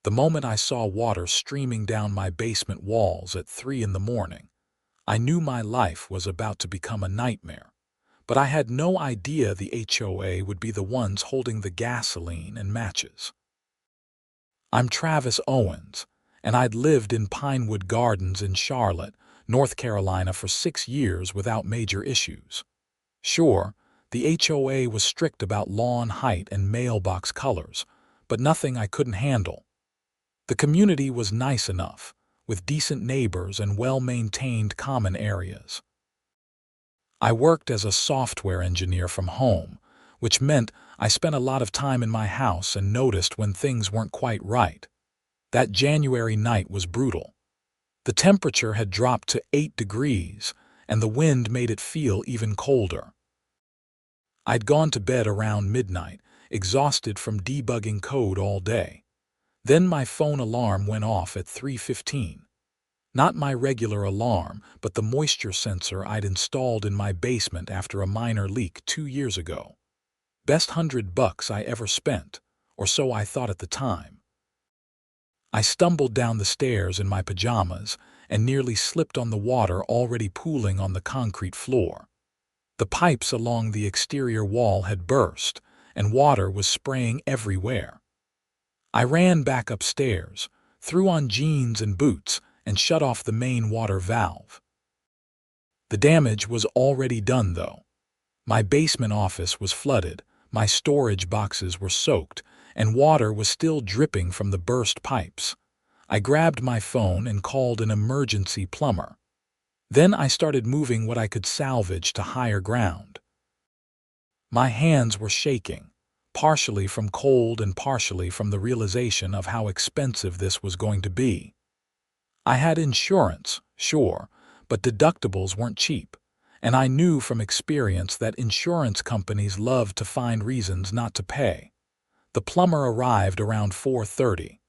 The moment I saw water streaming down my basement walls at 3 in the morning, I knew my life was about to become a nightmare. But I had no idea the HOA would be the ones holding the gasoline and matches. I'm Travis Owens, and I'd lived in Pinewood Gardens in Charlotte, North Carolina for 6 years without major issues. Sure, the HOA was strict about lawn height and mailbox colors, but nothing I couldn't handle. The community was nice enough, with decent neighbors and well-maintained common areas. I worked as a software engineer from home, which meant I spent a lot of time in my house and noticed when things weren't quite right. That January night was brutal. The temperature had dropped to 8 degrees, and the wind made it feel even colder. I'd gone to bed around midnight, exhausted from debugging code all day. Then my phone alarm went off at 3:15. Not my regular alarm, but the moisture sensor I'd installed in my basement after a minor leak 2 years ago. Best $100 I ever spent, or so I thought at the time. I stumbled down the stairs in my pajamas and nearly slipped on the water already pooling on the concrete floor. The pipes along the exterior wall had burst, and water was spraying everywhere. I ran back upstairs, threw on jeans and boots, and shut off the main water valve. The damage was already done, though. My basement office was flooded, my storage boxes were soaked, and water was still dripping from the burst pipes. I grabbed my phone and called an emergency plumber. Then I started moving what I could salvage to higher ground. My hands were shaking, partially from cold and partially from the realization of how expensive this was going to be. I had insurance, sure, but deductibles weren't cheap, and I knew from experience that insurance companies love to find reasons not to pay. The plumber arrived around 4:30.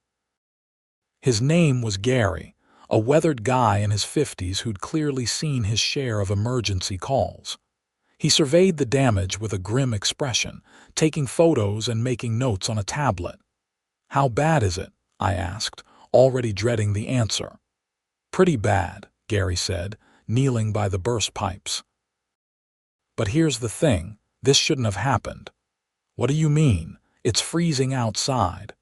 His name was Gary, a weathered guy in his 50s who'd clearly seen his share of emergency calls. He surveyed the damage with a grim expression, taking photos and making notes on a tablet. "How bad is it?" I asked, already dreading the answer. "Pretty bad," Gary said, kneeling by the burst pipes. "But here's the thing, this shouldn't have happened." "What do you mean? It's freezing outside."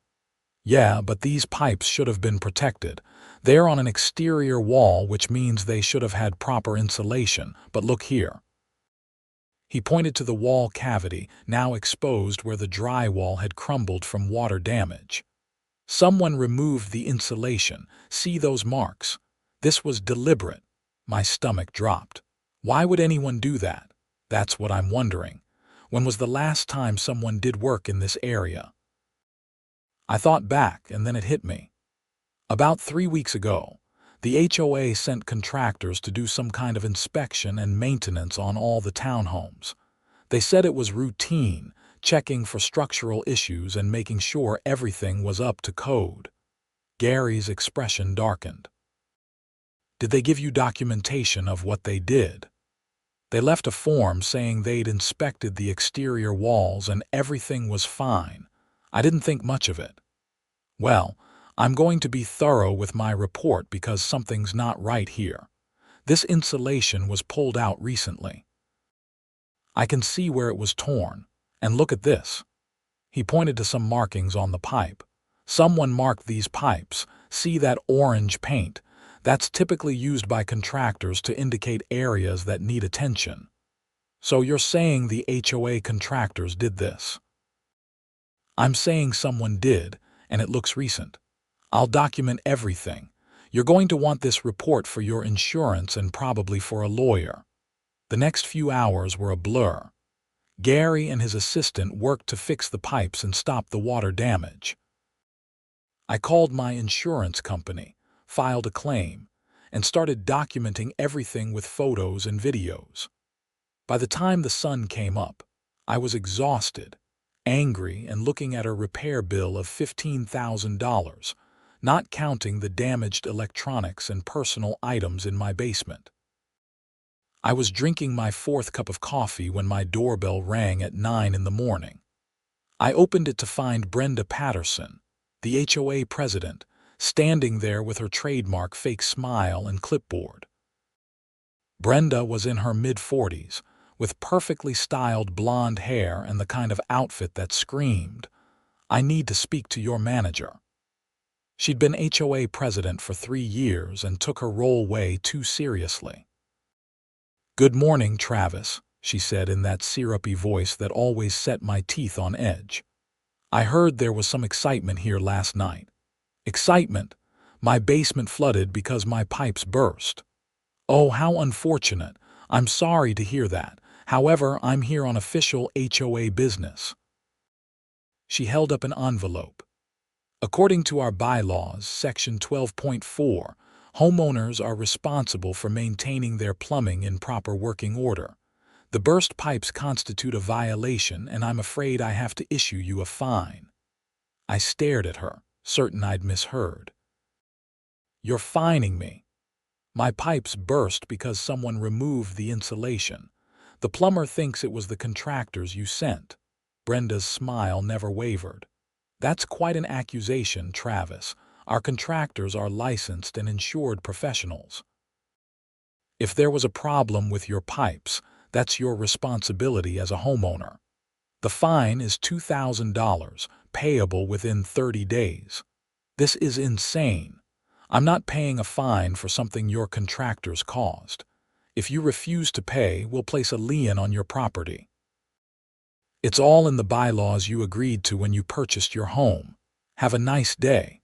"Yeah, but these pipes should have been protected. They're on an exterior wall, which means they should have had proper insulation, but look here." He pointed to the wall cavity, now exposed where the drywall had crumbled from water damage. "Someone removed the insulation. See those marks? This was deliberate." My stomach dropped. Why would anyone do that? That's what I'm wondering. When was the last time someone did work in this area? I thought back, and then it hit me. About 3 weeks ago, the HOA sent contractors to do some kind of inspection and maintenance on all the townhomes. They said it was routine, checking for structural issues and making sure everything was up to code. Gary's expression darkened. "Did they give you documentation of what they did?" "They left a form saying they'd inspected the exterior walls and everything was fine. I didn't think much of it." "Well, I'm going to be thorough with my report because something's not right here. This insulation was pulled out recently. I can see where it was torn, and look at this." He pointed to some markings on the pipe. "Someone marked these pipes. See that orange paint? That's typically used by contractors to indicate areas that need attention." "So you're saying the HOA contractors did this?" "I'm saying someone did, and it looks recent. I'll document everything. You're going to want this report for your insurance and probably for a lawyer." The next few hours were a blur. Gary and his assistant worked to fix the pipes and stop the water damage. I called my insurance company, filed a claim, and started documenting everything with photos and videos. By the time the sun came up, I was exhausted, angry, and looking at a repair bill of $15,000, not counting the damaged electronics and personal items in my basement. I was drinking my 4th cup of coffee when my doorbell rang at 9 in the morning. I opened it to find Brenda Patterson, the HOA president, standing there with her trademark fake smile and clipboard. Brenda was in her mid-40s, with perfectly styled blonde hair and the kind of outfit that screamed, "I need to speak to your manager." She'd been HOA president for 3 years and took her role way too seriously. "Good morning, Travis," she said in that syrupy voice that always set my teeth on edge. "I heard there was some excitement here last night." "Excitement? My basement flooded because my pipes burst." "Oh, how unfortunate. I'm sorry to hear that. However, I'm here on official HOA business." She held up an envelope. "According to our bylaws, Section 12.4, homeowners are responsible for maintaining their plumbing in proper working order. The burst pipes constitute a violation, and I'm afraid I have to issue you a fine." I stared at her, certain I'd misheard. "You're fining me?" "My pipes burst because someone removed the insulation. The plumber thinks it was the contractors you sent." Brenda's smile never wavered. "That's quite an accusation, Travis. Our contractors are licensed and insured professionals. If there was a problem with your pipes, that's your responsibility as a homeowner. The fine is $2,000, payable within 30 days. This is insane. I'm not paying a fine for something your contractors caused. If you refuse to pay, we'll place a lien on your property. It's all in the bylaws you agreed to when you purchased your home. Have a nice day."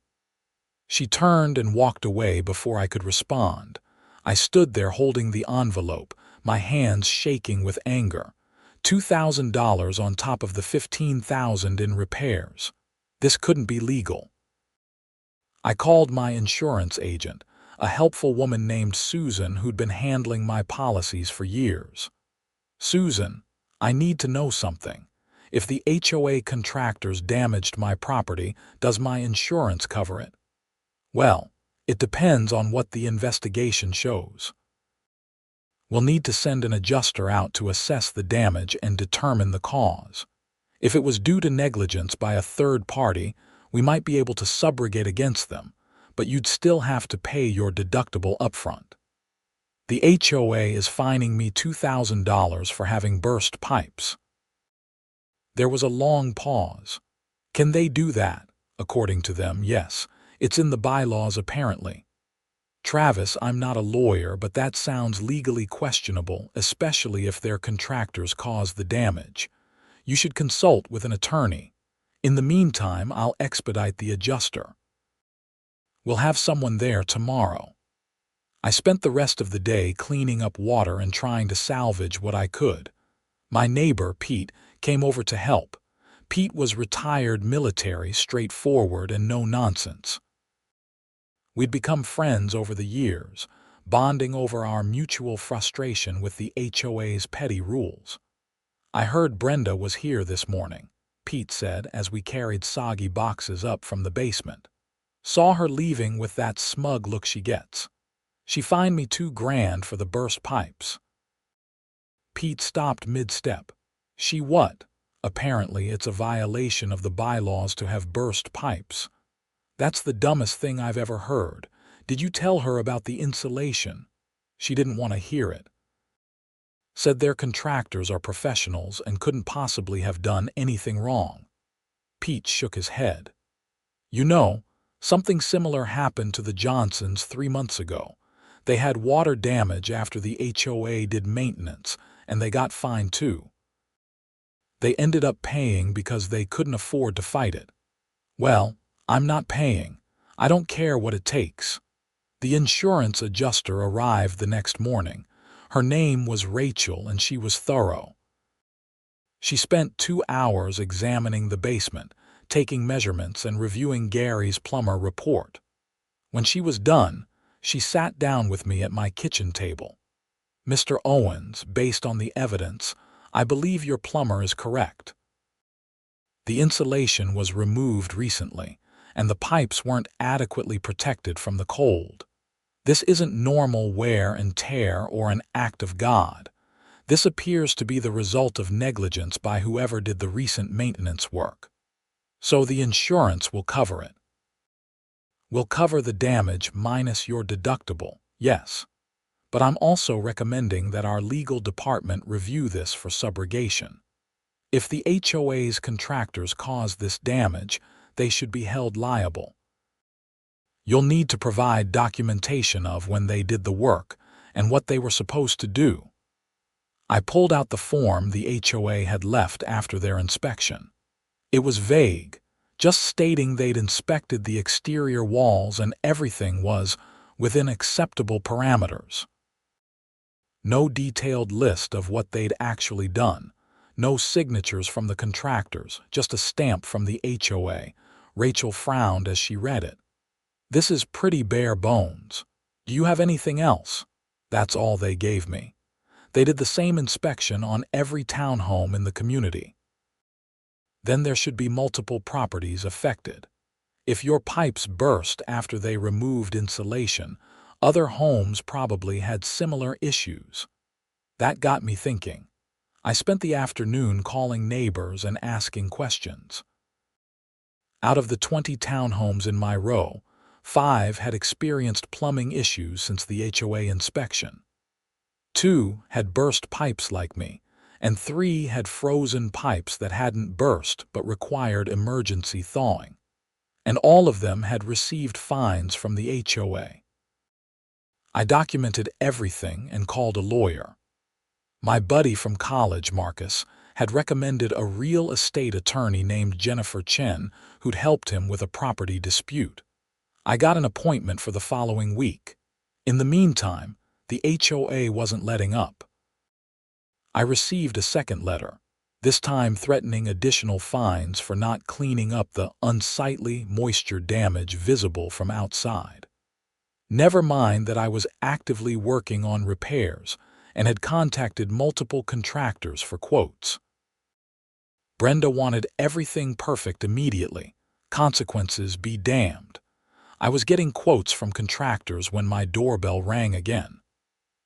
She turned and walked away before I could respond. I stood there holding the envelope, my hands shaking with anger. $2,000 on top of the $15,000 in repairs. This couldn't be legal. I called my insurance agent, a helpful woman named Susan who'd been handling my policies for years. "Susan, I need to know something. If the HOA contractors damaged my property, does my insurance cover it?" "Well, it depends on what the investigation shows. We'll need to send an adjuster out to assess the damage and determine the cause. If it was due to negligence by a third party, we might be able to subrogate against them, but you'd still have to pay your deductible upfront. The HOA is fining me $2,000 for having burst pipes." There was a long pause. "Can they do that?" "According to them, yes. It's in the bylaws apparently." "Travis, I'm not a lawyer, but that sounds legally questionable, especially if their contractors caused the damage. You should consult with an attorney. In the meantime, I'll expedite the adjuster. We'll have someone there tomorrow." I spent the rest of the day cleaning up water and trying to salvage what I could. My neighbor, Pete, came over to help. Pete was retired military, straightforward, and no nonsense. We'd become friends over the years, bonding over our mutual frustration with the HOA's petty rules. "I heard Brenda was here this morning," Pete said as we carried soggy boxes up from the basement. "Saw her leaving with that smug look she gets. She fined me $2,000 for the burst pipes." Pete stopped mid-step. "She what?" "Apparently it's a violation of the bylaws to have burst pipes." "That's the dumbest thing I've ever heard. Did you tell her about the insulation?" "She didn't want to hear it. Said their contractors are professionals and couldn't possibly have done anything wrong." Pete shook his head. "You know, something similar happened to the Johnsons 3 months ago. They had water damage after the HOA did maintenance, and they got fined too. They ended up paying because they couldn't afford to fight it." "Well, I'm not paying. I don't care what it takes." The insurance adjuster arrived the next morning. Her name was Rachel, and she was thorough. She spent 2 hours examining the basement, taking measurements and reviewing Gary's plumber report. When she was done, she sat down with me at my kitchen table. "Mr. Owens, based on the evidence, I believe your plumber is correct. The insulation was removed recently, and the pipes weren't adequately protected from the cold. This isn't normal wear and tear or an act of God. This appears to be the result of negligence by whoever did the recent maintenance work. So the insurance will cover it." We'll cover the damage minus your deductible, yes. But I'm also recommending that our legal department review this for subrogation. If the HOA's contractors caused this damage, they should be held liable. You'll need to provide documentation of when they did the work and what they were supposed to do. I pulled out the form the HOA had left after their inspection. It was vague, just stating they'd inspected the exterior walls and everything was within acceptable parameters. No detailed list of what they'd actually done, no signatures from the contractors, just a stamp from the HOA. Rachel frowned as she read it. This is pretty bare bones. Do you have anything else? That's all they gave me. They did the same inspection on every townhome in the community. Then there should be multiple properties affected. If your pipes burst after they removed insulation, other homes probably had similar issues. That got me thinking. I spent the afternoon calling neighbors and asking questions. Out of the 20 townhomes in my row, 5 had experienced plumbing issues since the HOA inspection. 2 had burst pipes like me, and 3 had frozen pipes that hadn't burst but required emergency thawing. And all of them had received fines from the HOA. I documented everything and called a lawyer. My buddy from college, Marcus, had recommended a real estate attorney named Jennifer Chen who'd helped him with a property dispute. I got an appointment for the following week. In the meantime, the HOA wasn't letting up. I received a second letter, this time threatening additional fines for not cleaning up the unsightly moisture damage visible from outside. Never mind that I was actively working on repairs and had contacted multiple contractors for quotes. Brenda wanted everything perfect immediately. Consequences be damned. I was getting quotes from contractors when my doorbell rang again.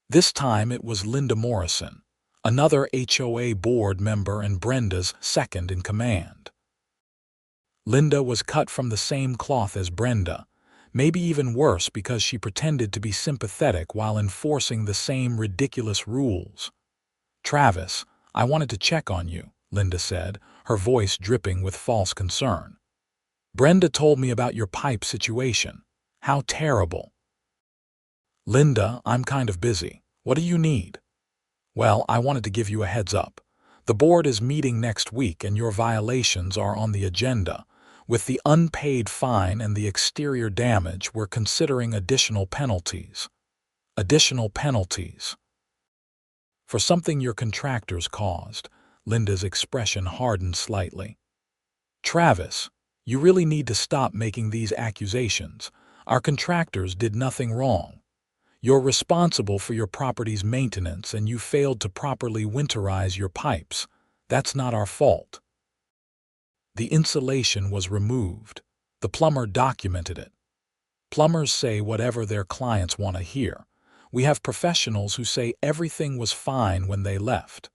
This time it was Linda Morrison, another HOA board member and Brenda's second in command. Linda was cut from the same cloth as Brenda, maybe even worse because she pretended to be sympathetic while enforcing the same ridiculous rules. "Travis, I wanted to check on you," Linda said, her voice dripping with false concern. "Brenda told me about your pipe situation. How terrible." "Linda, I'm kind of busy. What do you need?" "Well, I wanted to give you a heads up. The board is meeting next week and your violations are on the agenda. With the unpaid fine and the exterior damage, we're considering additional penalties." Additional penalties. For something your contractors caused, Linda's expression hardened slightly. "Travis, you really need to stop making these accusations. Our contractors did nothing wrong. You're responsible for your property's maintenance and you failed to properly winterize your pipes. That's not our fault." The insulation was removed. The plumber documented it. Plumbers say whatever their clients want to hear. We have professionals who say everything was fine when they left.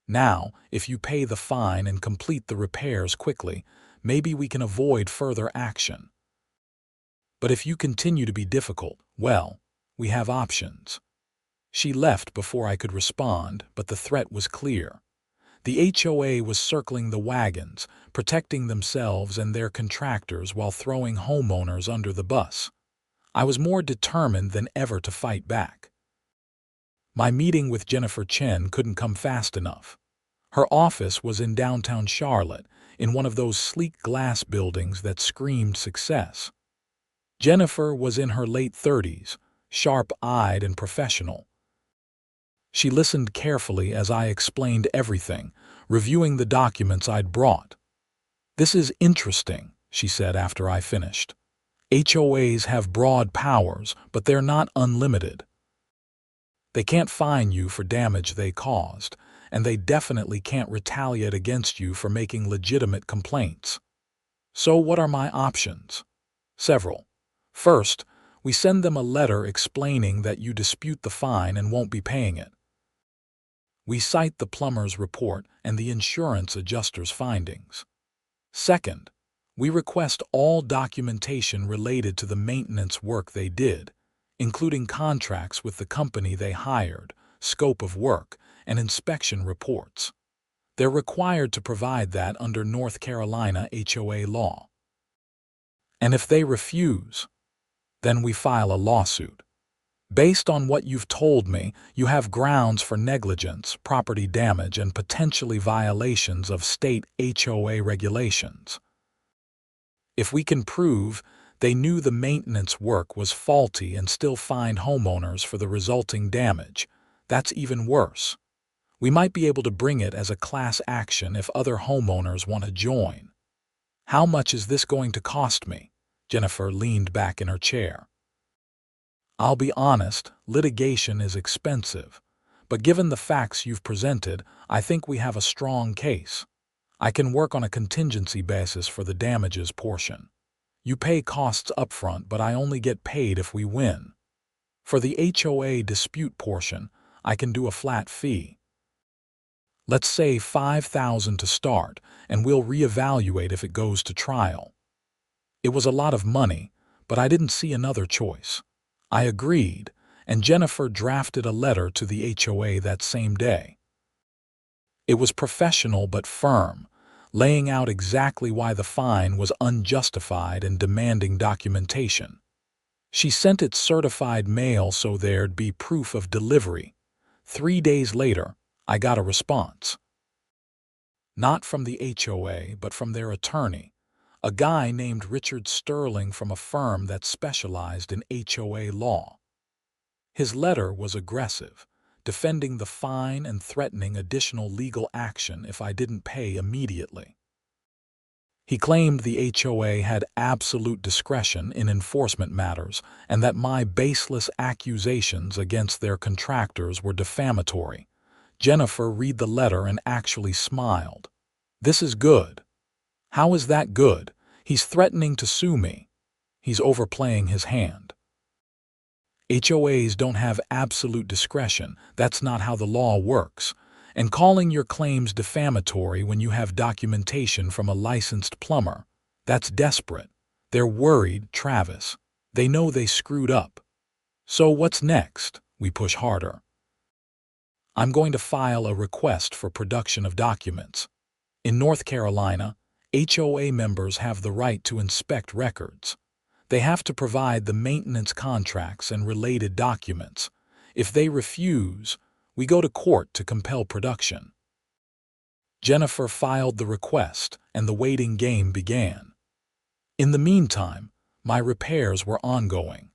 Now, if you pay the fine and complete the repairs quickly, maybe we can avoid further action. But if you continue to be difficult, well, we have options. She left before I could respond, but the threat was clear. The HOA was circling the wagons, protecting themselves and their contractors while throwing homeowners under the bus. I was more determined than ever to fight back. My meeting with Jennifer Chen couldn't come fast enough. Her office was in downtown Charlotte, in one of those sleek glass buildings that screamed success. Jennifer was in her late 30s, sharp-eyed and professional. She listened carefully as I explained everything, reviewing the documents I'd brought. "This is interesting," she said after I finished. "HOAs have broad powers, but they're not unlimited. They can't fine you for damage they caused, and they definitely can't retaliate against you for making legitimate complaints. So what are my options?" "Several. First, we send them a letter explaining that you dispute the fine and won't be paying it. We cite the plumber's report and the insurance adjuster's findings. Second, We request all documentation related to the maintenance work they did, including contracts with the company they hired, scope of work, and inspection reports. They're required to provide that under North Carolina HOA law. And if they refuse, then we file a lawsuit. Based on what you've told me, you have grounds for negligence, property damage, and potentially violations of state HOA regulations. If we can prove they knew the maintenance work was faulty and still fine homeowners for the resulting damage, that's even worse. We might be able to bring it as a class action if other homeowners want to join. How much is this going to cost me? Jennifer leaned back in her chair. I'll be honest, litigation is expensive, but given the facts you've presented, I think we have a strong case. I can work on a contingency basis for the damages portion. You pay costs upfront, but I only get paid if we win. For the HOA dispute portion, I can do a flat fee. Let's say $5,000 to start, and we'll reevaluate if it goes to trial. It was a lot of money, but I didn't see another choice. I agreed, and Jennifer drafted a letter to the HOA that same day. It was professional but firm, laying out exactly why the fine was unjustified and demanding documentation. She sent it certified mail so there'd be proof of delivery. 3 days later, I got a response. Not from the HOA, but from their attorney, a guy named Richard Sterling from a firm that specialized in HOA law. His letter was aggressive, defending the fine and threatening additional legal action if I didn't pay immediately. He claimed the HOA had absolute discretion in enforcement matters and that my baseless accusations against their contractors were defamatory. Jennifer read the letter and actually smiled. This is good. How is that good? He's threatening to sue me. He's overplaying his hand. HOAs don't have absolute discretion. That's not how the law works. And calling your claims defamatory when you have documentation from a licensed plumber, that's desperate. They're worried, Travis. They know they screwed up. So what's next? We push harder. I'm going to file a request for production of documents. In North Carolina, HOA members have the right to inspect records. They have to provide the maintenance contracts and related documents. If they refuse, we go to court to compel production. Jennifer filed the request, and the waiting game began. In the meantime, my repairs were ongoing.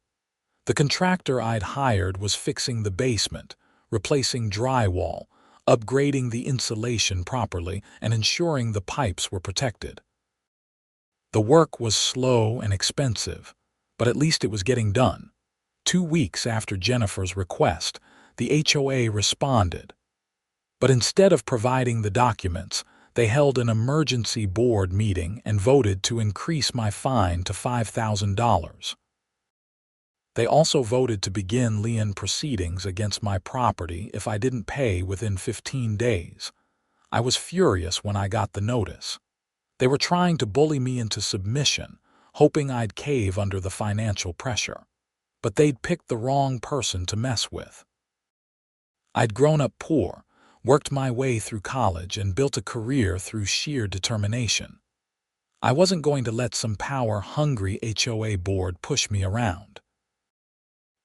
The contractor I'd hired was fixing the basement, replacing drywall, upgrading the insulation properly, and ensuring the pipes were protected. The work was slow and expensive, but at least it was getting done. 2 weeks after Jennifer's request, the HOA responded. But instead of providing the documents, they held an emergency board meeting and voted to increase my fine to $5,000. They also voted to begin lien proceedings against my property if I didn't pay within 15 days. I was furious when I got the notice. They were trying to bully me into submission, hoping I'd cave under the financial pressure. But they'd picked the wrong person to mess with. I'd grown up poor, worked my way through college, and built a career through sheer determination. I wasn't going to let some power-hungry HOA board push me around.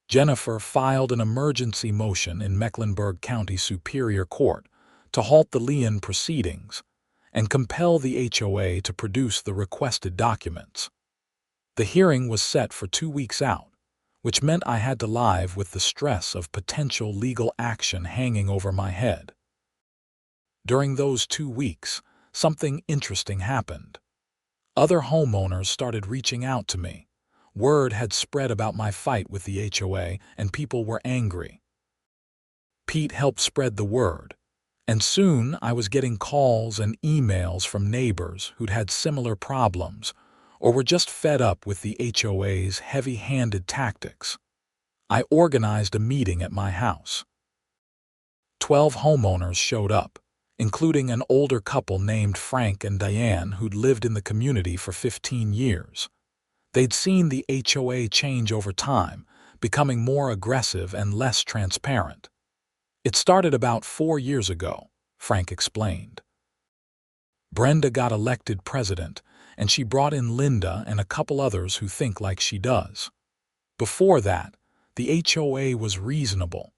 Jennifer filed an emergency motion in Mecklenburg County Superior Court to halt the lien proceedings and compel the HOA to produce the requested documents. The hearing was set for 2 weeks out, which meant I had to live with the stress of potential legal action hanging over my head. During those 2 weeks, something interesting happened. Other homeowners started reaching out to me. Word had spread about my fight with the HOA, and people were angry. Pete helped spread the word, and soon I was getting calls and emails from neighbors who'd had similar problems or were just fed up with the HOA's heavy-handed tactics. I organized a meeting at my house. 12 homeowners showed up, including an older couple named Frank and Diane who'd lived in the community for 15 years. They'd seen the HOA change over time, becoming more aggressive and less transparent. "It started about 4 years ago," Frank explained. "Brenda got elected president, and she brought in Linda and a couple others who think like she does. Before that, the HOA was reasonable.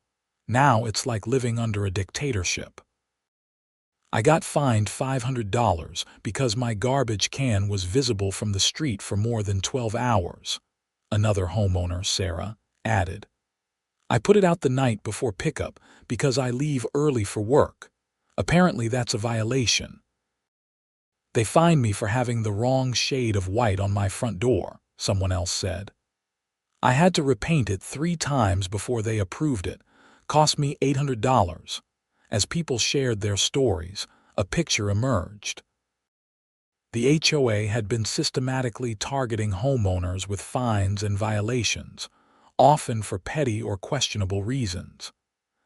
Now it's like living under a dictatorship. I got fined $500 because my garbage can was visible from the street for more than 12 hours, another homeowner, Sarah, added. "I put it out the night before pickup because I leave early for work. Apparently that's a violation. They fined me for having the wrong shade of white on my front door," someone else said. "I had to repaint it 3 times before they approved it. Cost me $800. As people shared their stories, a picture emerged. The HOA had been systematically targeting homeowners with fines and violations, often for petty or questionable reasons.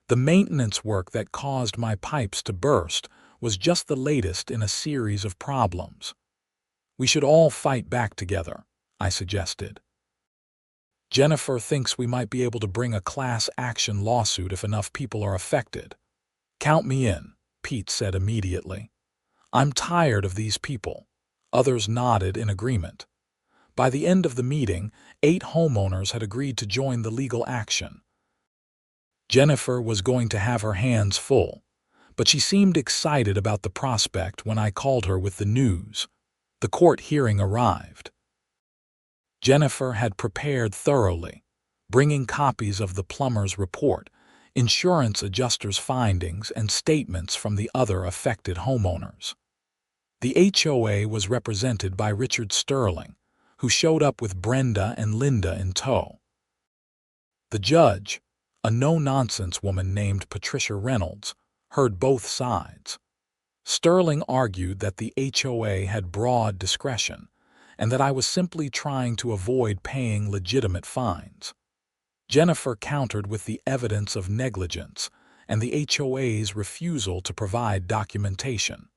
The maintenance work that caused my pipes to burst was just the latest in a series of problems. We should all fight back together," I suggested. "Jennifer thinks we might be able to bring a class action lawsuit if enough people are affected." "Count me in," Pete said immediately. "I'm tired of these people." Others nodded in agreement. By the end of the meeting, 8 homeowners had agreed to join the legal action. Jennifer was going to have her hands full, but she seemed excited about the prospect when I called her with the news. The court hearing arrived. Jennifer had prepared thoroughly, bringing copies of the plumber's report, insurance adjuster's findings, and statements from the other affected homeowners. The HOA was represented by Richard Sterling, who showed up with Brenda and Linda in tow. The judge, a no-nonsense woman named Patricia Reynolds, heard both sides. Sterling argued that the HOA had broad discretion, and that I was simply trying to avoid paying legitimate fines. Jennifer countered with the evidence of negligence and the HOA's refusal to provide documentation.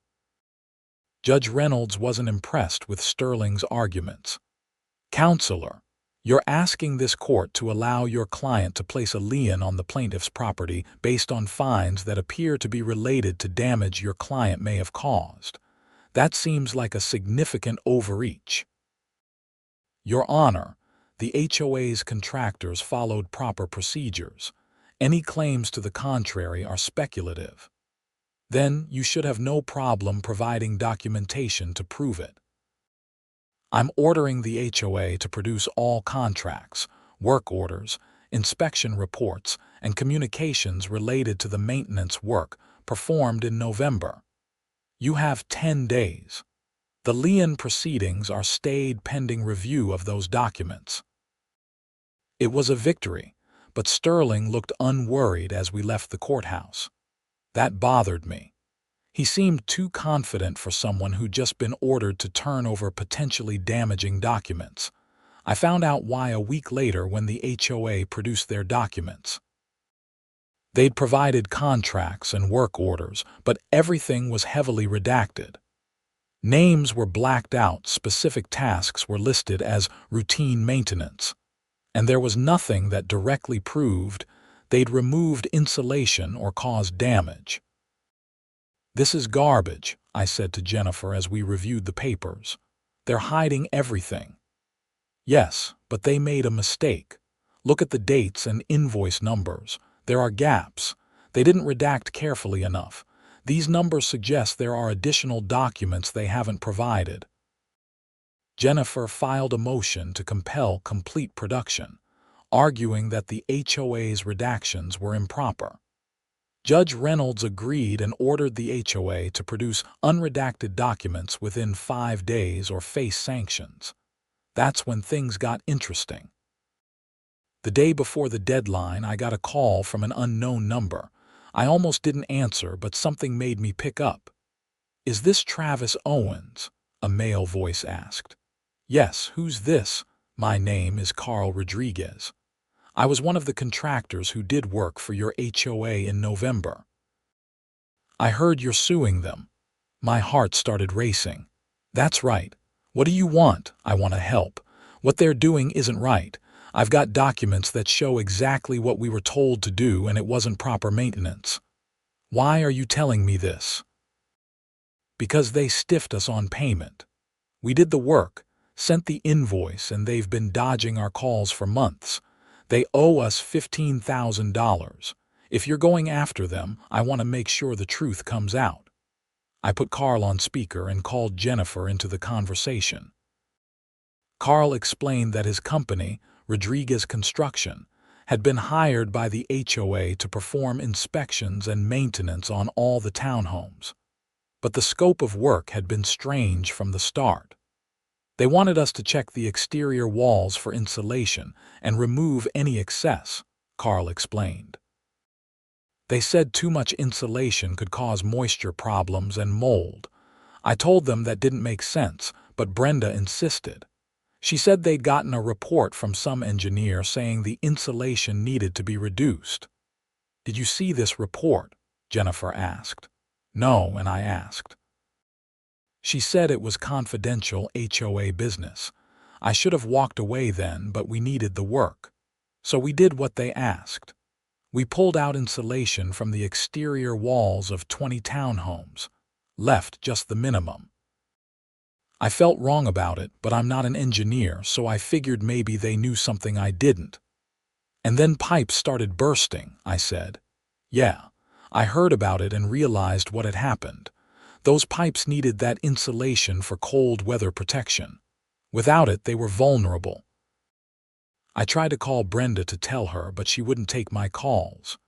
Judge Reynolds wasn't impressed with Sterling's arguments. "Counselor, you're asking this court to allow your client to place a lien on the plaintiff's property based on fines that appear to be related to damage your client may have caused. That seems like a significant overreach." "Your Honor, the HOA's contractors followed proper procedures. Any claims to the contrary are speculative." "Then you should have no problem providing documentation to prove it." "I'm ordering the HOA to produce all contracts, work orders, inspection reports, and communications related to the maintenance work performed in November. You have 10 days. The lien proceedings are stayed pending review of those documents." It was a victory, but Sterling looked unworried as we left the courthouse. That bothered me. He seemed too confident for someone who'd just been ordered to turn over potentially damaging documents. I found out why a week later when the HOA produced their documents. They'd provided contracts and work orders, but everything was heavily redacted. Names were blacked out, specific tasks were listed as routine maintenance, and there was nothing that directly proved they'd removed insulation or caused damage. "This is garbage," I said to Jennifer as we reviewed the papers. "They're hiding everything." "Yes, but they made a mistake. Look at the dates and invoice numbers. There are gaps. They didn't redact carefully enough. These numbers suggest there are additional documents they haven't provided." Jennifer filed a motion to compel complete production, arguing that the HOA's redactions were improper. Judge Reynolds agreed and ordered the HOA to produce unredacted documents within 5 days or face sanctions. That's when things got interesting. The day before the deadline, I got a call from an unknown number. I almost didn't answer, but something made me pick up. "Is this Travis Owens?" a male voice asked. "Yes, who's this?" "My name is Carl Rodriguez. I was one of the contractors who did work for your HOA in November." I heard you're suing them. My heart started racing. That's right. What do you want? I want to help. What they're doing isn't right. I've got documents that show exactly what we were told to do, and it wasn't proper maintenance. Why are you telling me this? Because they stiffed us on payment. We did the work, sent the invoice, and they've been dodging our calls for months. They owe us $15,000. If you're going after them, I want to make sure the truth comes out. I put Carl on speaker and called Jennifer into the conversation. Carl explained that his company, Rodriguez Construction, had been hired by the HOA to perform inspections and maintenance on all the townhomes. But the scope of work had been strange from the start. They wanted us to check the exterior walls for insulation and remove any excess, Carl explained. They said too much insulation could cause moisture problems and mold. I told them that didn't make sense, but Brenda insisted. She said they'd gotten a report from some engineer saying the insulation needed to be reduced. Did you see this report? Jennifer asked. No, and I asked. She said it was confidential HOA business. I should have walked away then, but we needed the work. So we did what they asked. We pulled out insulation from the exterior walls of 20 townhomes, left just the minimum. I felt wrong about it, but I'm not an engineer, so I figured maybe they knew something I didn't. And then pipes started bursting, I said. Yeah, I heard about it and realized what had happened. Those pipes needed that insulation for cold weather protection. Without it, they were vulnerable. I tried to call Brenda to tell her, but she wouldn't take my calls.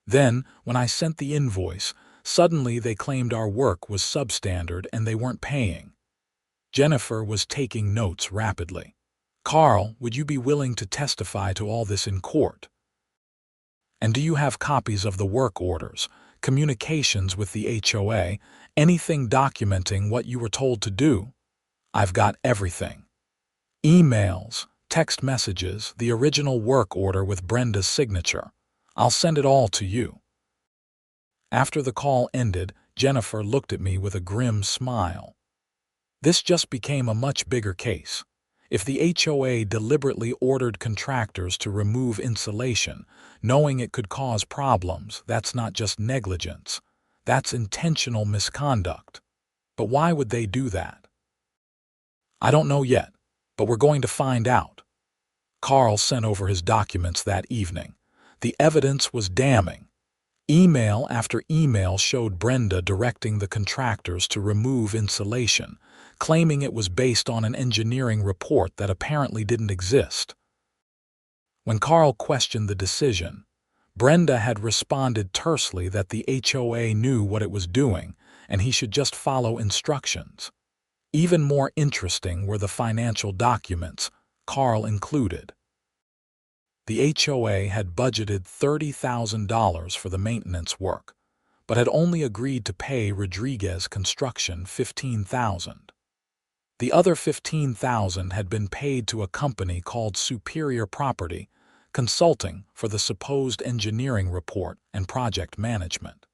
Then, when I sent the invoice, suddenly they claimed our work was substandard and they weren't paying. Jennifer was taking notes rapidly. Carl, would you be willing to testify to all this in court? And do you have copies of the work orders, communications with the HOA, anything documenting what you were told to do? I've got everything. Emails, text messages, the original work order with Brenda's signature. I'll send it all to you. After the call ended, Jennifer looked at me with a grim smile. This just became a much bigger case. If the HOA deliberately ordered contractors to remove insulation, knowing it could cause problems, that's not just negligence. That's intentional misconduct. But why would they do that? I don't know yet, but we're going to find out. Carl sent over his documents that evening. The evidence was damning. Email after email showed Brenda directing the contractors to remove insulation, claiming it was based on an engineering report that apparently didn't exist. When Carl questioned the decision, Brenda had responded tersely that the HOA knew what it was doing and he should just follow instructions. Even more interesting were the financial documents Carl included. The HOA had budgeted $30,000 for the maintenance work, but had only agreed to pay Rodriguez Construction $15,000. The other $15,000 had been paid to a company called Superior Property Consulting for the supposed engineering report and project management.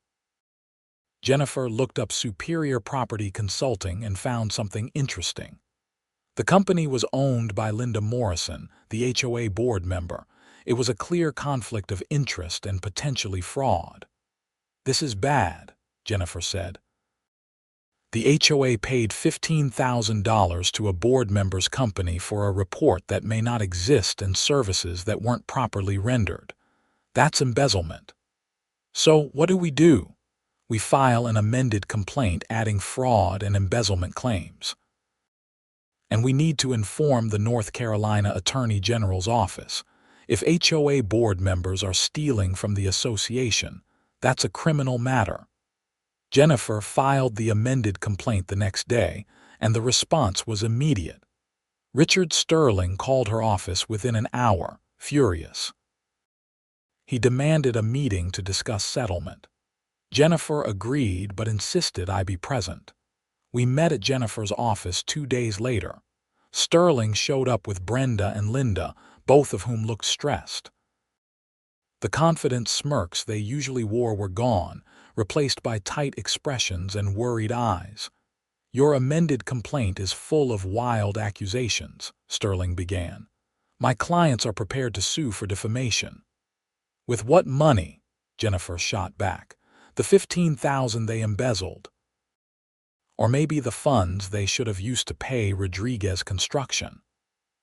Jennifer looked up Superior Property Consulting and found something interesting. The company was owned by Linda Morrison, the HOA board member. It was a clear conflict of interest and potentially fraud. This is bad, Jennifer said. The HOA paid $15,000 to a board member's company for a report that may not exist and services that weren't properly rendered. That's embezzlement. So what do? We file an amended complaint adding fraud and embezzlement claims. And we need to inform the North Carolina Attorney General's office. If HOA board members are stealing from the association, that's a criminal matter. Jennifer filed the amended complaint the next day, and the response was immediate. Richard Sterling called her office within an hour, furious. He demanded a meeting to discuss settlement. Jennifer agreed but insisted I be present. We met at Jennifer's office 2 days later. Sterling showed up with Brenda and Linda, both of whom looked stressed. The confident smirks they usually wore were gone. replaced by tight expressions and worried eyes. "Your amended complaint is full of wild accusations," Sterling began. "My clients are prepared to sue for defamation." "With what money?" Jennifer shot back. "The $15,000 they embezzled. Or maybe the funds they should have used to pay Rodriguez Construction.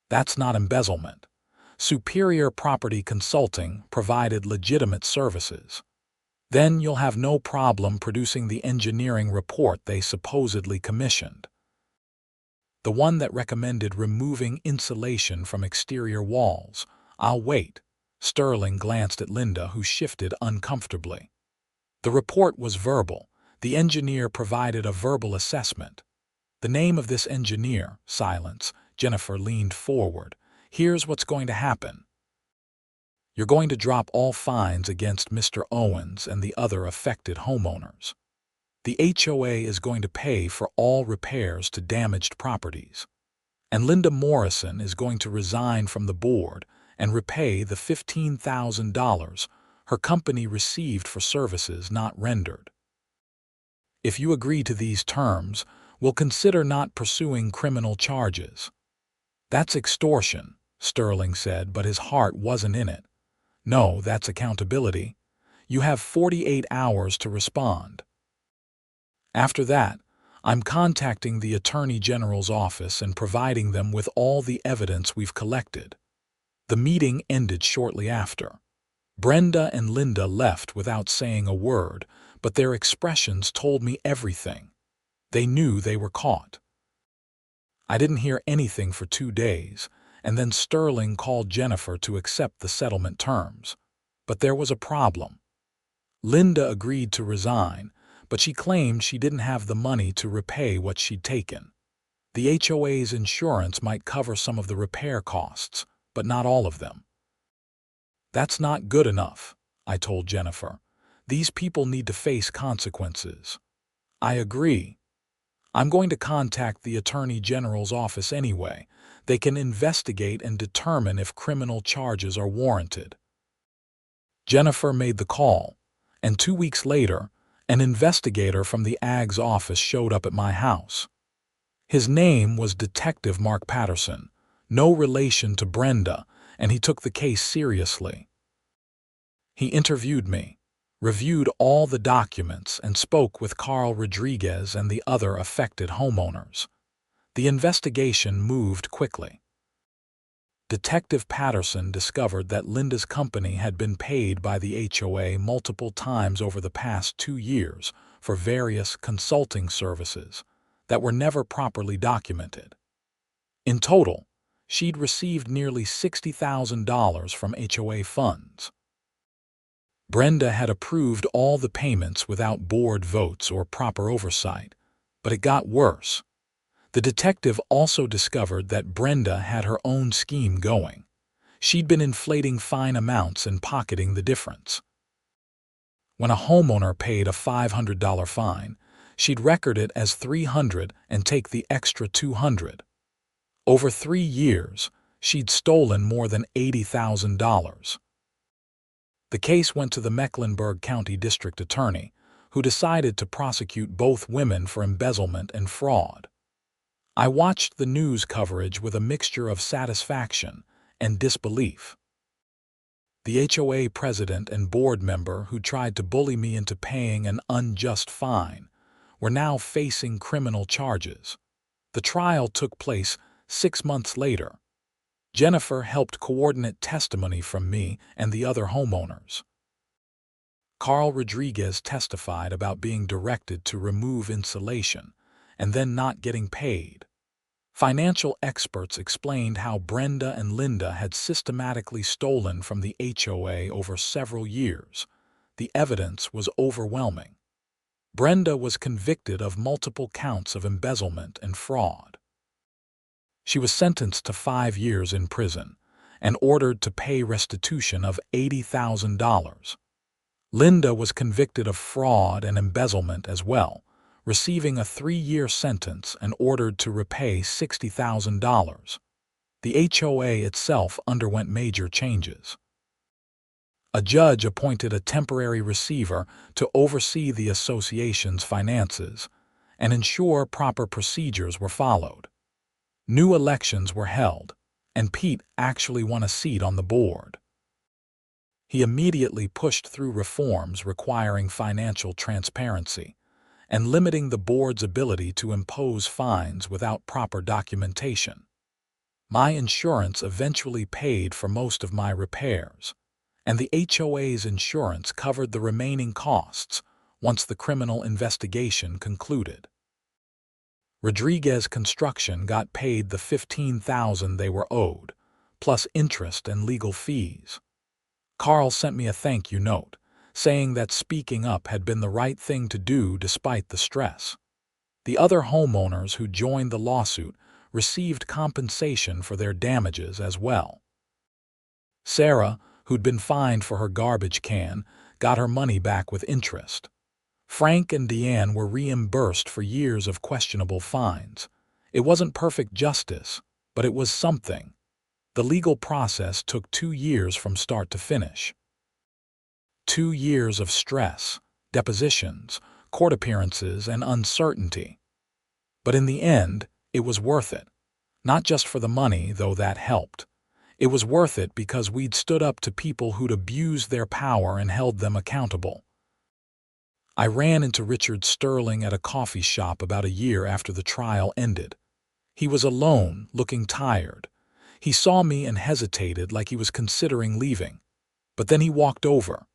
That's not embezzlement. Superior Property Consulting provided legitimate services. Then you'll have no problem producing the engineering report they supposedly commissioned. The one that recommended removing insulation from exterior walls. I'll wait." Sterling glanced at Linda, who shifted uncomfortably. "The report was verbal. The engineer provided a verbal assessment." "The name of this engineer?" Silence. Jennifer leaned forward. "Here's what's going to happen. You're going to drop all fines against Mr. Owens and the other affected homeowners. The HOA is going to pay for all repairs to damaged properties. And Linda Morrison is going to resign from the board and repay the $15,000 her company received for services not rendered. If you agree to these terms, we'll consider not pursuing criminal charges." "That's extortion," Sterling said, but his heart wasn't in it. "No, that's accountability. You have 48 hours to respond. After that, I'm contacting the Attorney General's office and providing them with all the evidence we've collected." The meeting ended shortly after. Brenda and Linda left without saying a word, but their expressions told me everything. They knew they were caught. I didn't hear anything for 2 days, and then Sterling called Jennifer to accept the settlement terms. But there was a problem. Linda agreed to resign, but she claimed she didn't have the money to repay what she'd taken. The HOA's insurance might cover some of the repair costs, but not all of them. "That's not good enough," I told Jennifer. "These people need to face consequences." "I agree. I'm going to contact the Attorney General's office anyway. They can investigate and determine if criminal charges are warranted." Jennifer made the call, and 2 weeks later, an investigator from the AG's office showed up at my house. His name was Detective Mark Patterson, no relation to Brenda, and he took the case seriously. He interviewed me, reviewed all the documents, and spoke with Carl Rodriguez and the other affected homeowners. The investigation moved quickly. Detective Patterson discovered that Linda's company had been paid by the HOA multiple times over the past 2 years for various consulting services that were never properly documented. In total, she'd received nearly $60,000 from HOA funds. Brenda had approved all the payments without board votes or proper oversight, but it got worse. The detective also discovered that Brenda had her own scheme going. She'd been inflating fine amounts and pocketing the difference. When a homeowner paid a $500 fine, she'd record it as $300 and take the extra $200. Over 3 years, she'd stolen more than $80,000. The case went to the Mecklenburg County District Attorney, who decided to prosecute both women for embezzlement and fraud. I watched the news coverage with a mixture of satisfaction and disbelief. The HOA president and board member who tried to bully me into paying an unjust fine were now facing criminal charges. The trial took place 6 months later. Jennifer helped coordinate testimony from me and the other homeowners. Carl Rodriguez testified about being directed to remove insulation and then not getting paid. Financial experts explained how Brenda and Linda had systematically stolen from the HOA over several years. The evidence was overwhelming. Brenda was convicted of multiple counts of embezzlement and fraud. She was sentenced to 5 years in prison and ordered to pay restitution of $80,000. Linda was convicted of fraud and embezzlement as well, receiving a 3-year sentence and ordered to repay $60,000. The HOA itself underwent major changes. A judge appointed a temporary receiver to oversee the association's finances and ensure proper procedures were followed. New elections were held, and Pete actually won a seat on the board. He immediately pushed through reforms requiring financial transparency and limiting the board's ability to impose fines without proper documentation. My insurance eventually paid for most of my repairs, and the HOA's insurance covered the remaining costs once the criminal investigation concluded. Rodriguez Construction got paid the $15,000 they were owed, plus interest and legal fees. Carl sent me a thank you note, saying that speaking up had been the right thing to do despite the stress. The other homeowners who joined the lawsuit received compensation for their damages as well. Sarah, who'd been fined for her garbage can, got her money back with interest. Frank and Deanne were reimbursed for years of questionable fines. It wasn't perfect justice, but it was something. The legal process took 2 years from start to finish. 2 years of stress, depositions, court appearances, and uncertainty. But in the end, it was worth it. Not just for the money, though that helped. It was worth it because we'd stood up to people who'd abused their power and held them accountable. I ran into Richard Sterling at a coffee shop about a year after the trial ended. He was alone, looking tired. He saw me and hesitated like he was considering leaving. But then he walked over.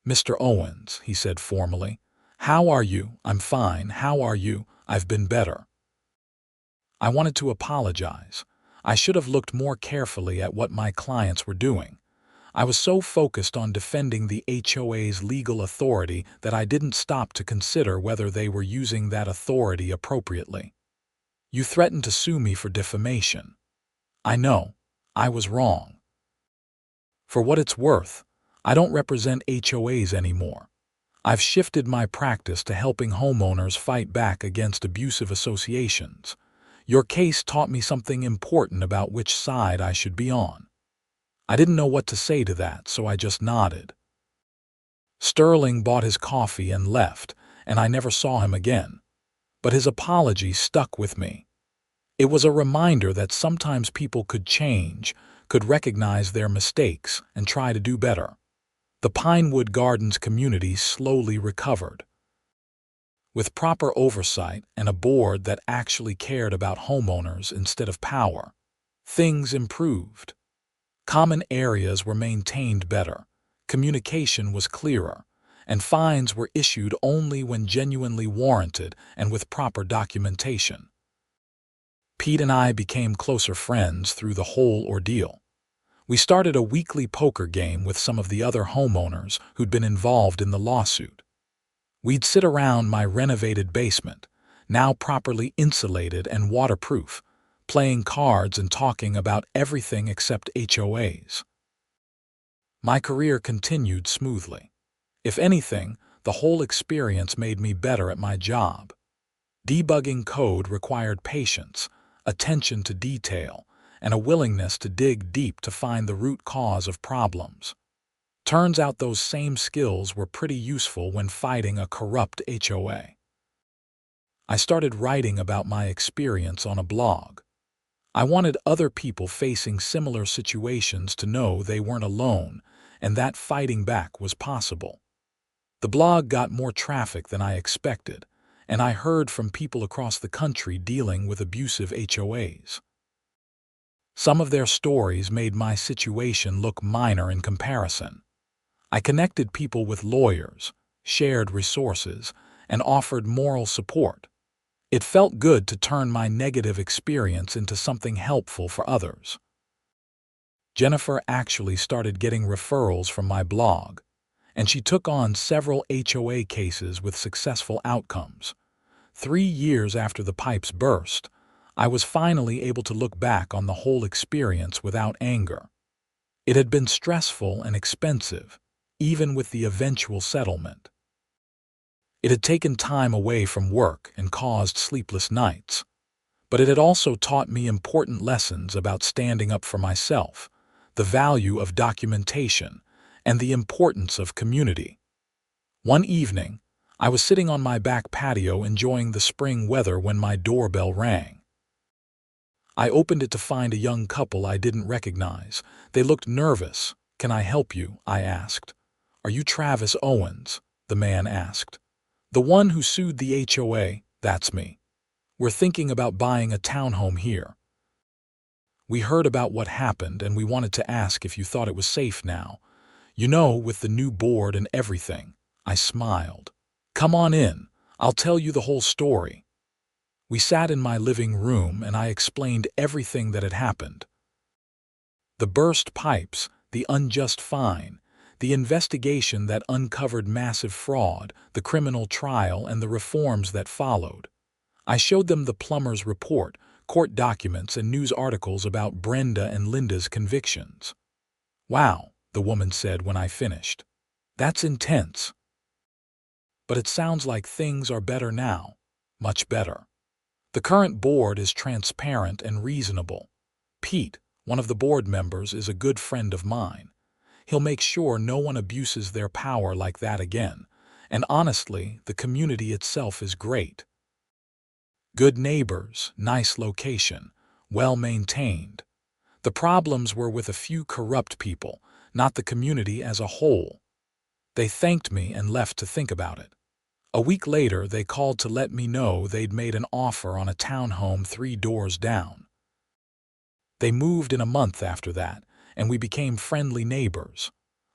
"Mr. Owens," he said formally. "How are you?" "I'm fine. How are you?" "I've been better." I wanted to apologize. I should have looked more carefully at what my clients were doing. I was so focused on defending the HOA's legal authority that I didn't stop to consider whether they were using that authority appropriately. "You threatened to sue me for defamation." "I know. I was wrong. For what it's worth, I don't represent HOAs anymore. I've shifted my practice to helping homeowners fight back against abusive associations. Your case taught me something important about which side I should be on." I didn't know what to say to that, so I just nodded. Sterling bought his coffee and left, and I never saw him again. But his apology stuck with me. It was a reminder that sometimes people could change, could recognize their mistakes, and try to do better. The Pinewood Gardens community slowly recovered. With proper oversight and a board that actually cared about homeowners instead of power, things improved. Common areas were maintained better, communication was clearer, and fines were issued only when genuinely warranted and with proper documentation. Pete and I became closer friends through the whole ordeal. We started a weekly poker game with some of the other homeowners who'd been involved in the lawsuit. We'd sit around my renovated basement, now properly insulated and waterproof, playing cards and talking about everything except HOAs. My career continued smoothly. If anything, the whole experience made me better at my job. Debugging code required patience, attention to detail, and a willingness to dig deep to find the root cause of problems. Turns out those same skills were pretty useful when fighting a corrupt HOA. I started writing about my experience on a blog. I wanted other people facing similar situations to know they weren't alone and that fighting back was possible. The blog got more traffic than I expected, and I heard from people across the country dealing with abusive HOAs. Some of their stories made my situation look minor in comparison. I connected people with lawyers, shared resources, and offered moral support. It felt good to turn my negative experience into something helpful for others. Jennifer actually started getting referrals from my blog, and she took on several HOA cases with successful outcomes. 3 years after the pipes burst, I was finally able to look back on the whole experience without anger. It had been stressful and expensive, even with the eventual settlement. It had taken time away from work and caused sleepless nights. But it had also taught me important lessons about standing up for myself, the value of documentation, and the importance of community. One evening, I was sitting on my back patio enjoying the spring weather when my doorbell rang. I opened it to find a young couple I didn't recognize. They looked nervous. "Can I help you?" I asked. "Are you Travis Owens?" the man asked. "The one who sued the HOA?" "That's me. We're thinking about buying a townhome here. We heard about what happened and we wanted to ask if you thought it was safe now. You know, with the new board and everything." I smiled. "Come on in. I'll tell you the whole story." We sat in my living room and I explained everything that had happened. The burst pipes, the unjust fine, the investigation that uncovered massive fraud, the criminal trial, and the reforms that followed. I showed them the plumber's report, court documents, and news articles about Brenda and Linda's convictions. "Wow," the woman said when I finished. "That's intense. But it sounds like things are better now. Much better. The current board is transparent and reasonable. Pete, one of the board members, is a good friend of mine. He'll make sure no one abuses their power like that again. And honestly, the community itself is great. Good neighbors, nice location, well maintained. The problems were with a few corrupt people, not the community as a whole." They thanked me and left to think about it. A week later, they called to let me know they'd made an offer on a townhome 3 doors down. They moved in a month after that, and we became friendly neighbors.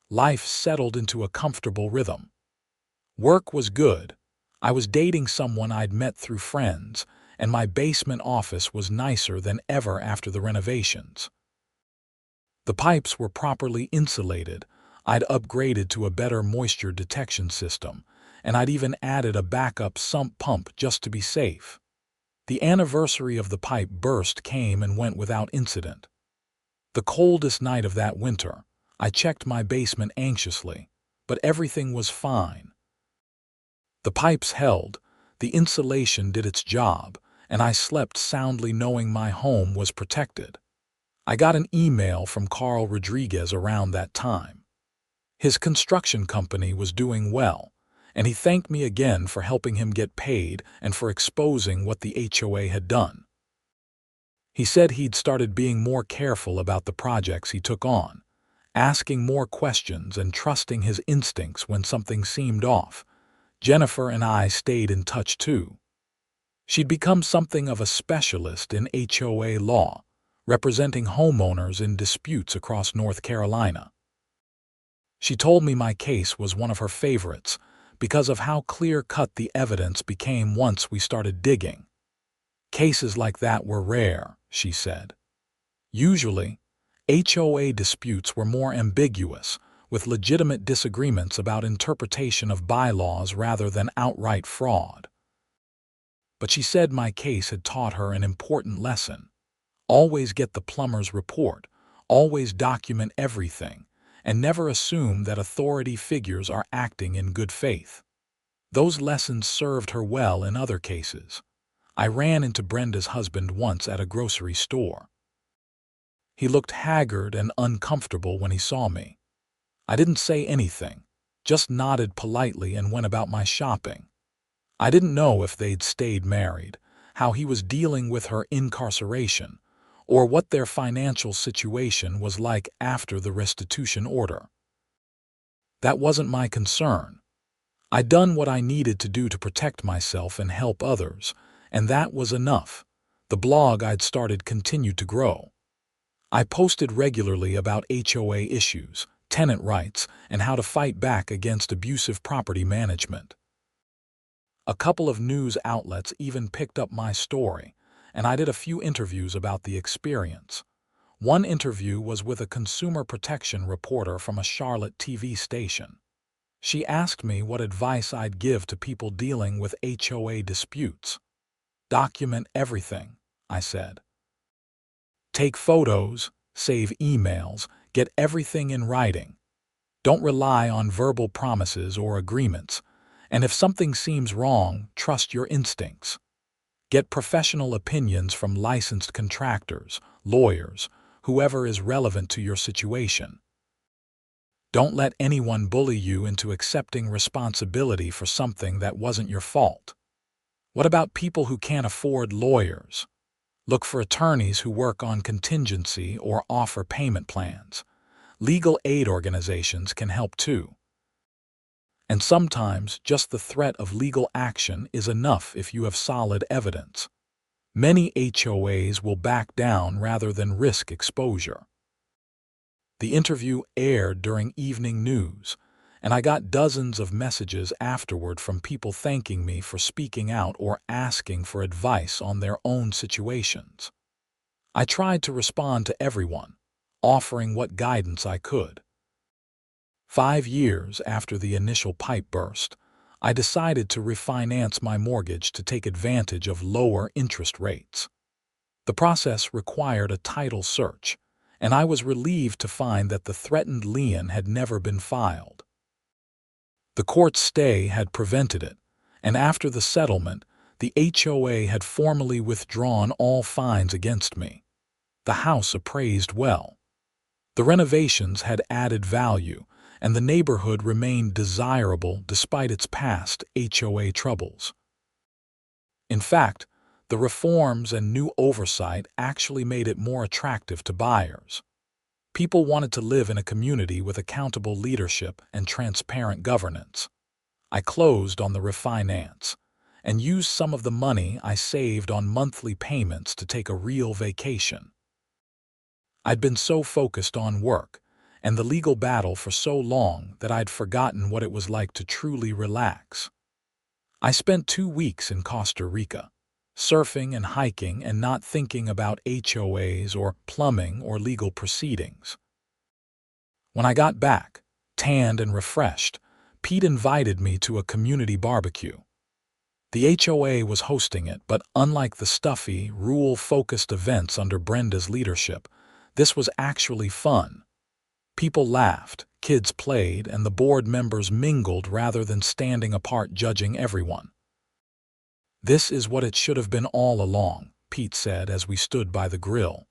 Life settled into a comfortable rhythm. Work was good. I was dating someone I'd met through friends, and my basement office was nicer than ever after the renovations. The pipes were properly insulated. I'd upgraded to a better moisture detection system, and I'd even added a backup sump pump just to be safe. The anniversary of the pipe burst came and went without incident. The coldest night of that winter, I checked my basement anxiously, but everything was fine. The pipes held, the insulation did its job, and I slept soundly knowing my home was protected. I got an email from Carl Rodriguez around that time. His construction company was doing well, and he thanked me again for helping him get paid and for exposing what the HOA had done. He said he'd started being more careful about the projects he took on, asking more questions and trusting his instincts when something seemed off. Jennifer and I stayed in touch too. She'd become something of a specialist in HOA law, representing homeowners in disputes across North Carolina. She told me my case was one of her favorites because of how clear-cut the evidence became once we started digging. Cases like that were rare, she said. Usually, HOA disputes were more ambiguous, with legitimate disagreements about interpretation of bylaws rather than outright fraud. But she said my case had taught her an important lesson. Always get the plumber's report, always document everything, and never assume that authority figures are acting in good faith. Those lessons served her well in other cases. I ran into Brenda's husband once at a grocery store. He looked haggard and uncomfortable when he saw me. I didn't say anything, just nodded politely and went about my shopping. I didn't know if they'd stayed married, how he was dealing with her incarceration, or what their financial situation was like after the restitution order. That wasn't my concern. I'd done what I needed to do to protect myself and help others, and that was enough. The blog I'd started continued to grow. I posted regularly about HOA issues, tenant rights, and how to fight back against abusive property management. A couple of news outlets even picked up my story, and I did a few interviews about the experience. One interview was with a consumer protection reporter from a Charlotte TV station. She asked me what advice I'd give to people dealing with HOA disputes. "Document everything," I said. "Take photos, save emails, get everything in writing. Don't rely on verbal promises or agreements, and if something seems wrong, trust your instincts. Get professional opinions from licensed contractors, lawyers, whoever is relevant to your situation." Don't let anyone bully you into accepting responsibility for something that wasn't your fault. What about people who can't afford lawyers? Look for attorneys who work on contingency or offer payment plans. Legal aid organizations can help too. And sometimes just the threat of legal action is enough if you have solid evidence. Many HOAs will back down rather than risk exposure. The interview aired during evening news, and I got dozens of messages afterward from people thanking me for speaking out or asking for advice on their own situations. I tried to respond to everyone, offering what guidance I could. 5 years after the initial pipe burst, I decided to refinance my mortgage to take advantage of lower interest rates. The process required a title search, and I was relieved to find that the threatened lien had never been filed. The court stay had prevented it, and after the settlement, the HOA had formally withdrawn all fines against me. The house appraised well. The renovations had added value, and the neighborhood remained desirable despite its past HOA troubles. In fact, the reforms and new oversight actually made it more attractive to buyers. People wanted to live in a community with accountable leadership and transparent governance. I closed on the refinance and used some of the money I saved on monthly payments to take a real vacation. I'd been so focused on work and the legal battle for so long that I'd forgotten what it was like to truly relax. I spent 2 weeks in Costa Rica, surfing and hiking and not thinking about HOAs or plumbing or legal proceedings. When I got back, tanned and refreshed, Pete invited me to a community barbecue. The HOA was hosting it, but unlike the stuffy, rule-focused events under Brenda's leadership, this was actually fun. People laughed, kids played, and the board members mingled rather than standing apart judging everyone. "This is what it should have been all along," Pete said as we stood by the grill.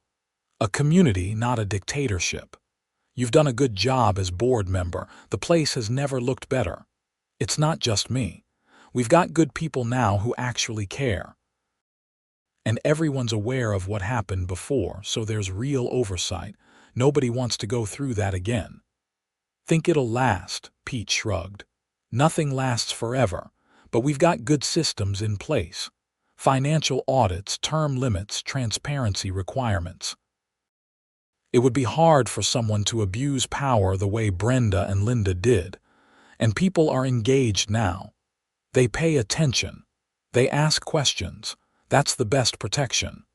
"A community, not a dictatorship. You've done a good job as board member. The place has never looked better. It's not just me. We've got good people now who actually care. And everyone's aware of what happened before, so there's real oversight. Nobody wants to go through that again." "Think it'll last," Pete shrugged. "Nothing lasts forever, but we've got good systems in place. Financial audits, term limits, transparency requirements. It would be hard for someone to abuse power the way Brenda and Linda did, and people are engaged now. They pay attention. They ask questions. That's the best protection."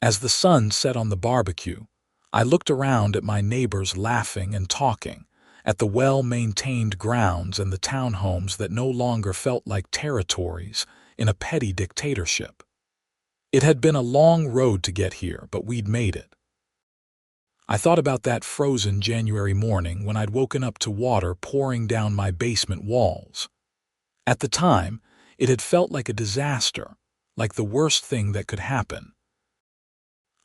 As the sun set on the barbecue, I looked around at my neighbors laughing and talking, at the well-maintained grounds and the townhomes that no longer felt like territories in a petty dictatorship. It had been a long road to get here, but we'd made it. I thought about that frozen January morning when I'd woken up to water pouring down my basement walls. At the time, it had felt like a disaster, like the worst thing that could happen.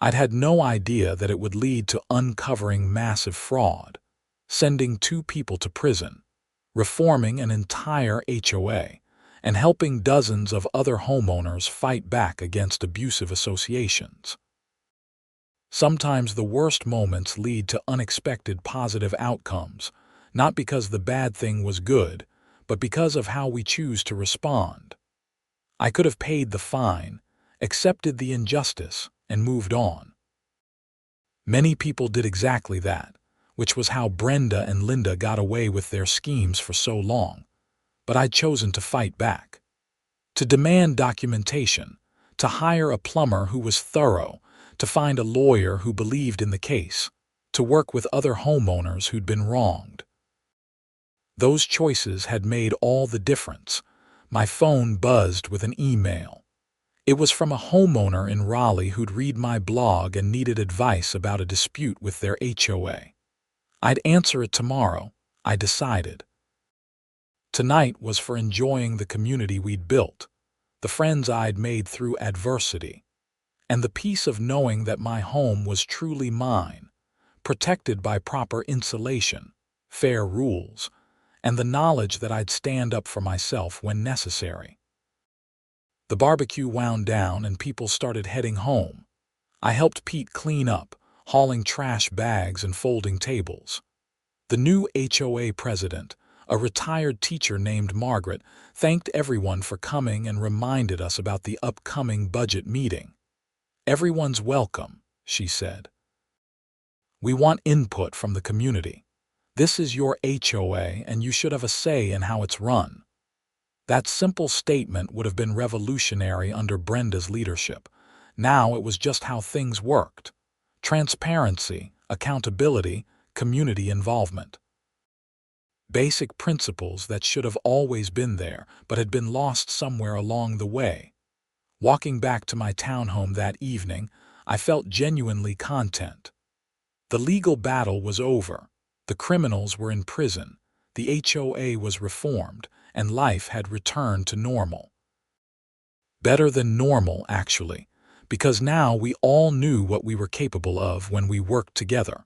I'd had no idea that it would lead to uncovering massive fraud, sending 2 people to prison, reforming an entire HOA, and helping dozens of other homeowners fight back against abusive associations. Sometimes the worst moments lead to unexpected positive outcomes, not because the bad thing was good, but because of how we choose to respond. I could have paid the fine, accepted the injustice, and moved on. Many people did exactly that, which was how Brenda and Linda got away with their schemes for so long. But I'd chosen to fight back, to demand documentation, to hire a plumber who was thorough, to find a lawyer who believed in the case, to work with other homeowners who'd been wronged. Those choices had made all the difference. My phone buzzed with an email. It was from a homeowner in Raleigh who'd read my blog and needed advice about a dispute with their HOA. I'd answer it tomorrow, I decided. Tonight was for enjoying the community we'd built, the friends I'd made through adversity, and the peace of knowing that my home was truly mine, protected by proper insulation, fair rules, and the knowledge that I'd stand up for myself when necessary. The barbecue wound down and people started heading home. I helped Pete clean up, hauling trash bags and folding tables. The new HOA president, a retired teacher named Margaret, thanked everyone for coming and reminded us about the upcoming budget meeting. "Everyone's welcome," she said. "We want input from the community. This is your HOA and you should have a say in how it's run." That simple statement would have been revolutionary under Brenda's leadership. Now it was just how things worked. Transparency, accountability, community involvement. Basic principles that should have always been there, but had been lost somewhere along the way. Walking back to my townhome that evening, I felt genuinely content. The legal battle was over. The criminals were in prison. The HOA was reformed, and life had returned to normal. Better than normal, actually, because now we all knew what we were capable of when we worked together.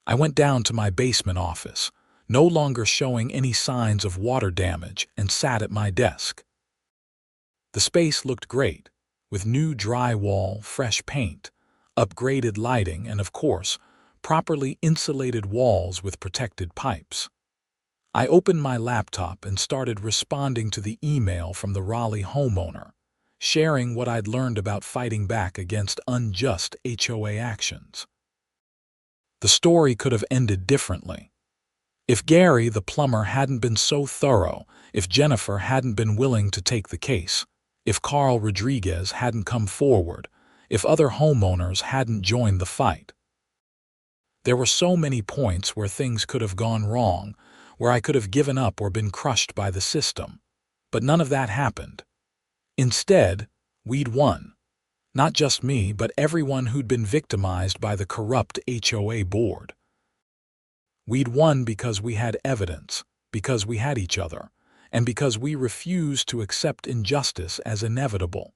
I went down to my basement office, no longer showing any signs of water damage, and sat at my desk. The space looked great, with new drywall, fresh paint, upgraded lighting, and of course, properly insulated walls with protected pipes. I opened my laptop and started responding to the email from the Raleigh homeowner, sharing what I'd learned about fighting back against unjust HOA actions. The story could have ended differently. If Gary, the plumber, hadn't been so thorough, if Jennifer hadn't been willing to take the case, if Carl Rodriguez hadn't come forward, if other homeowners hadn't joined the fight. There were so many points where things could have gone wrong, where I could have given up or been crushed by the system. But none of that happened. Instead, we'd won. Not just me, but everyone who'd been victimized by the corrupt HOA board. We'd won because we had evidence, because we had each other, and because we refused to accept injustice as inevitable.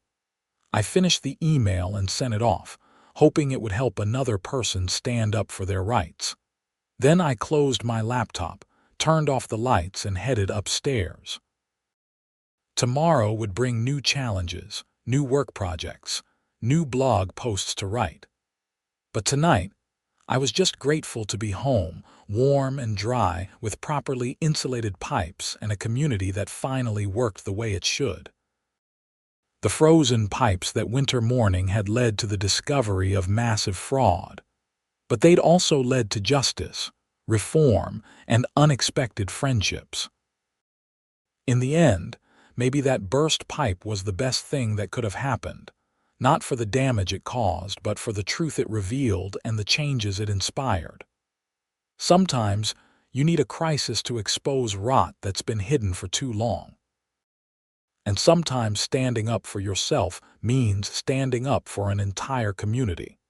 I finished the email and sent it off, hoping it would help another person stand up for their rights. Then I closed my laptop, turned off the lights, and headed upstairs. Tomorrow would bring new challenges, new work projects, new blog posts to write. But tonight, I was just grateful to be home, warm and dry, with properly insulated pipes and a community that finally worked the way it should. The frozen pipes that winter morning had led to the discovery of massive fraud. But they'd also led to justice, reform, and unexpected friendships. In the end, maybe that burst pipe was the best thing that could have happened, not for the damage it caused, but for the truth it revealed and the changes it inspired. Sometimes, you need a crisis to expose rot that's been hidden for too long. And sometimes standing up for yourself means standing up for an entire community.